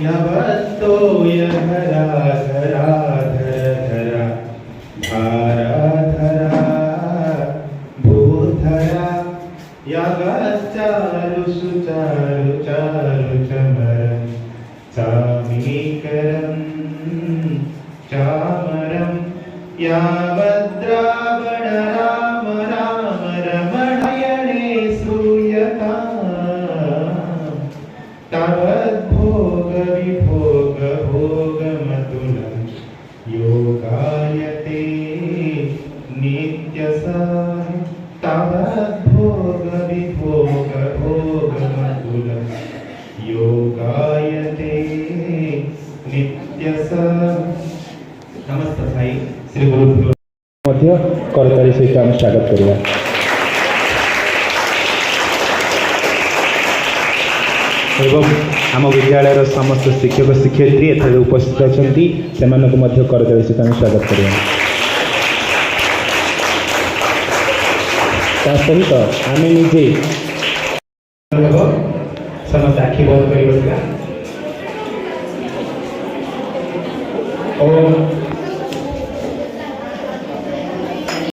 यावत्तो यधरा धरा धर धरा धारा धरा भूधरा यावच्चारु सुचारु चारु चमरं चामीकरं चामरं यावद्रावण राम राम रमणयणे श्रूयता तावद्भोग विभोग भोगमतुलं योगायते नित्यसा तावद्भोग विभोग भोगमतुलं योगायते नित्यसा। नमस्त भाई श्री गुरु मध्य करताली सहित आम स्वागत करिया। एवं आम विद्यालय समस्त शिक्षक शिक्षयित्री एठारे उपस्थित अच्छी से करताली सहित आम स्वागत करिया। सहित आम निजे समस्त आखि बंद कर